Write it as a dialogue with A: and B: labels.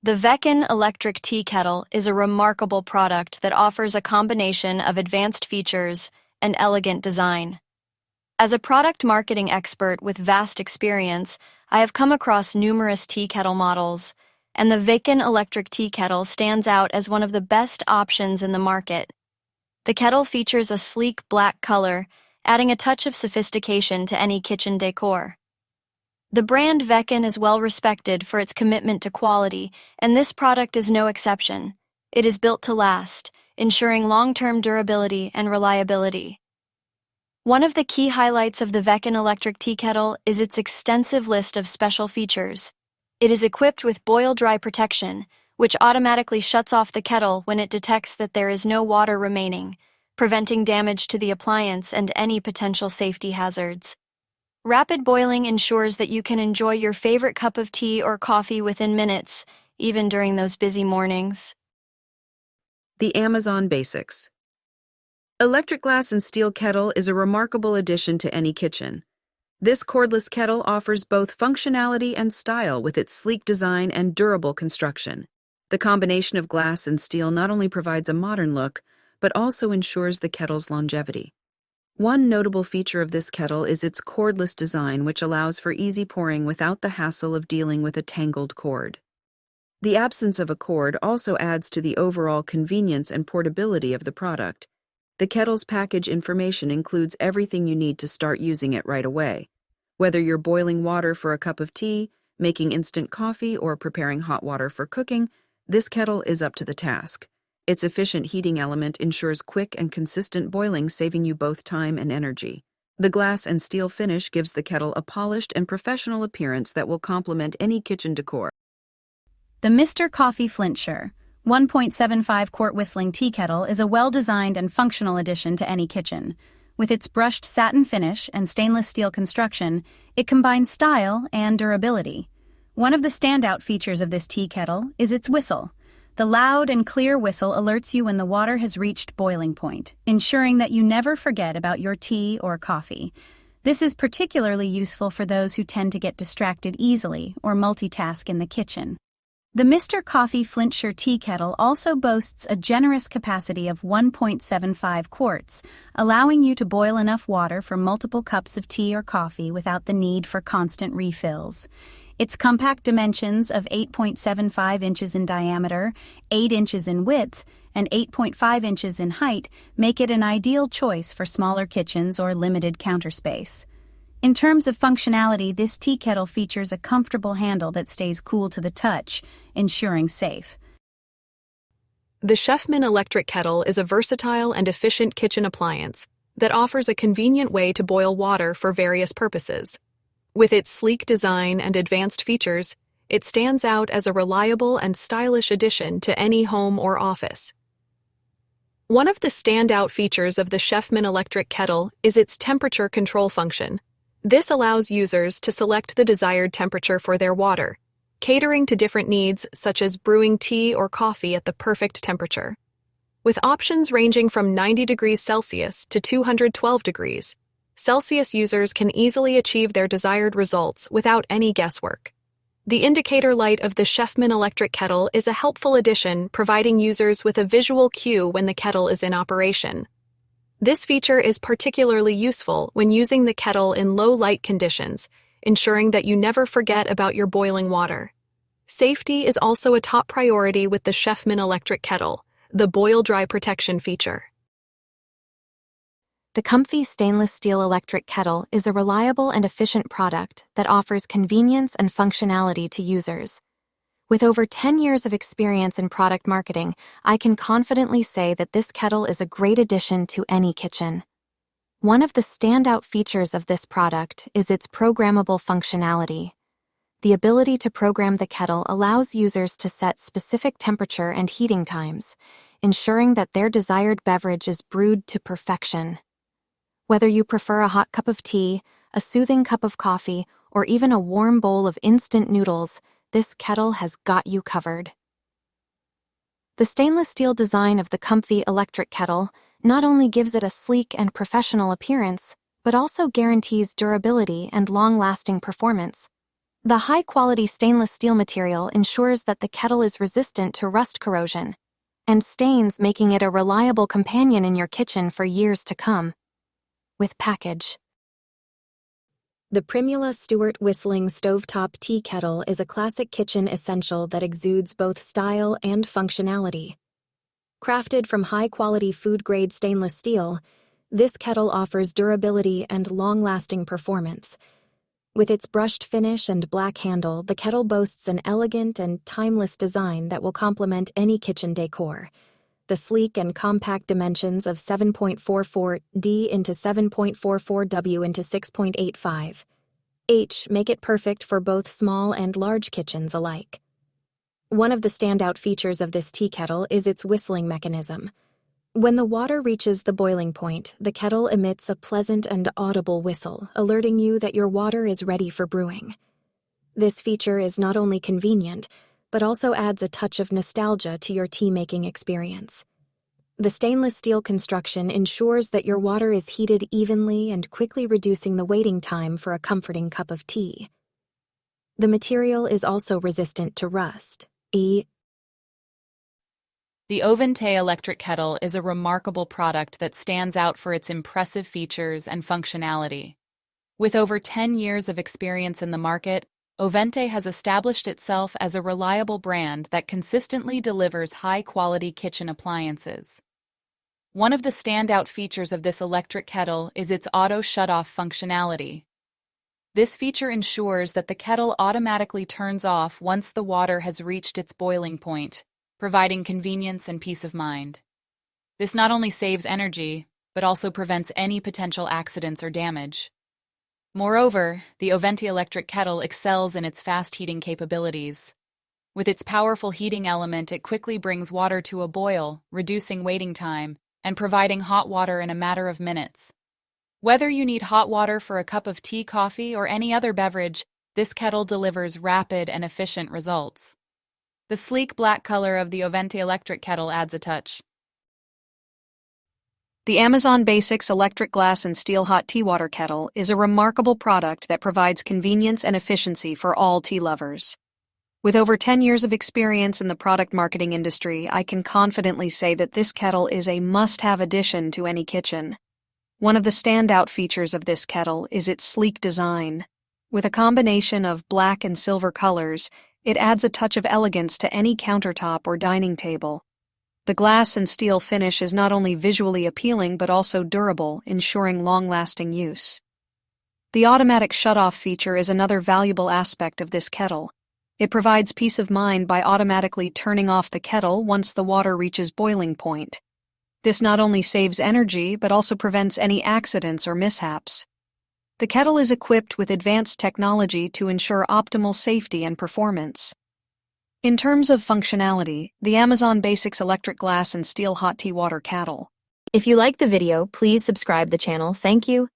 A: The Veckin electric tea kettle is a remarkable product that offers a combination of advanced features and elegant design. As a product marketing expert with vast experience, I have come across numerous tea kettle models, and the Veckin electric tea kettle stands out as one of the best options in the market. The kettle features a sleek black color, adding a touch of sophistication to any kitchen decor. The brand Veckin is well respected for its commitment to quality, and this product is no exception. It is built to last, ensuring long-term durability and reliability. One of the key highlights of the Veckin electric tea kettle is its extensive list of special features. It is equipped with boil-dry protection, which automatically shuts off the kettle when it detects that there is no water remaining, preventing damage to the appliance and any potential safety hazards. Rapid boiling ensures that you can enjoy your favorite cup of tea or coffee within minutes, even during those busy mornings.
B: The Amazon Basics. Electric glass and steel kettle is a remarkable addition to any kitchen. This cordless kettle offers both functionality and style with its sleek design and durable construction. The combination of glass and steel not only provides a modern look, but also ensures the kettle's longevity. One notable feature of this kettle is its cordless design, which allows for easy pouring without the hassle of dealing with a tangled cord. The absence of a cord also adds to the overall convenience and portability of the product. The kettle's package information includes everything you need to start using it right away. Whether you're boiling water for a cup of tea, making instant coffee, or preparing hot water for cooking, this kettle is up to the task. Its efficient heating element ensures quick and consistent boiling, saving you both time and energy. The glass and steel finish gives the kettle a polished and professional appearance that will complement any kitchen decor.
C: The Mr. Coffee Flintsure 1.75 quart whistling tea kettle is a well-designed and functional addition to any kitchen. With its brushed satin finish and stainless steel construction, it combines style and durability. One of the standout features of this tea kettle is its whistle. The loud and clear whistle alerts you when the water has reached boiling point, ensuring that you never forget about your tea or coffee. This is particularly useful for those who tend to get distracted easily or multitask in the kitchen. The Mr. Coffee Flintsure tea kettle also boasts a generous capacity of 1.75 quarts, allowing you to boil enough water for multiple cups of tea or coffee without the need for constant refills. Its compact dimensions of 8.75 inches in diameter, 8 inches in width, and 8.5 inches in height make it an ideal choice for smaller kitchens or limited counter space. In terms of functionality, this tea kettle features a comfortable handle that stays cool to the touch, ensuring safe.
D: The Chefman electric kettle is a versatile and efficient kitchen appliance that offers a convenient way to boil water for various purposes. With its sleek design and advanced features, it stands out as a reliable and stylish addition to any home or office. One of the standout features of the Chefman electric kettle is its temperature control function. This allows users to select the desired temperature for their water, catering to different needs such as brewing tea or coffee at the perfect temperature. With options ranging from 90 degrees Celsius to 212 degrees Celsius, users can easily achieve their desired results without any guesswork. The indicator light of the Chefman electric kettle is a helpful addition, providing users with a visual cue when the kettle is in operation. This feature is particularly useful when using the kettle in low light conditions, ensuring that you never forget about your boiling water. Safety is also a top priority with the Chefman electric kettle, the boil-dry protection feature.
E: The comfy stainless steel electric kettle is a reliable and efficient product that offers convenience and functionality to users. With over 10 years of experience in product marketing, I can confidently say that this kettle is a great addition to any kitchen. One of the standout features of this product is its programmable functionality. The ability to program the kettle allows users to set specific temperature and heating times, ensuring that their desired beverage is brewed to perfection. Whether you prefer a hot cup of tea, a soothing cup of coffee, or even a warm bowl of instant noodles, this kettle has got you covered. The stainless steel design of the comfy electric kettle not only gives it a sleek and professional appearance, but also guarantees durability and long-lasting performance. The high-quality stainless steel material ensures that the kettle is resistant to rust corrosion and stains, making it a reliable companion in your kitchen for years to come. With package. The Primula Stewart Whistling Stovetop Tea Kettle is a classic kitchen essential that exudes both style and functionality. Crafted from high-quality food-grade stainless steel, this kettle offers durability and long-lasting performance. With its brushed finish and black handle, the kettle boasts an elegant and timeless design that will complement any kitchen decor. The sleek and compact dimensions of 7.44 D into 7.44 W into 6.85 H make it perfect for both small and large kitchens alike. One of the standout features of this tea kettle is its whistling mechanism. When the water reaches the boiling point, the kettle emits a pleasant and audible whistle, alerting you that your water is ready for brewing. This feature is not only convenient, but also adds a touch of nostalgia to your tea-making experience. The stainless steel construction ensures that your water is heated evenly and quickly reducing the waiting time for a comforting cup of tea. The material is also resistant to rust.
F: The Unveiling electric kettle is a remarkable product that stands out for its impressive features and functionality. With over 10 years of experience in the market, Unveiling has established itself as a reliable brand that consistently delivers high-quality kitchen appliances. One of the standout features of this electric kettle is its auto shut-off functionality. This feature ensures that the kettle automatically turns off once the water has reached its boiling point, providing convenience and peace of mind. This not only saves energy, but also prevents any potential accidents or damage. Moreover, the Unveiling electric kettle excels in its fast heating capabilities. With its powerful heating element, it quickly brings water to a boil, reducing waiting time and providing hot water in a matter of minutes. Whether you need hot water for a cup of tea, coffee, or any other beverage, this kettle delivers rapid and efficient results. The sleek black color of the Unveiling electric kettle adds a touch.
A: The Amazon Basics electric glass and steel hot tea water kettle is a remarkable product that provides convenience and efficiency for all tea lovers. With over 10 years of experience in the product marketing industry, I can confidently say that this kettle is a must-have addition to any kitchen. One of the standout features of this kettle is its sleek design. With a combination of black and silver colors, it adds a touch of elegance to any countertop or dining table. The glass and steel finish is not only visually appealing but also durable, ensuring long-lasting use. The automatic shut-off feature is another valuable aspect of this kettle. It provides peace of mind by automatically turning off the kettle once the water reaches boiling point. This not only saves energy but also prevents any accidents or mishaps. The kettle is equipped with advanced technology to ensure optimal safety and performance. In terms of functionality, the Amazon Basics electric glass and steel hot tea water kettle.
E: If you like the video, please subscribe the channel. Thank you.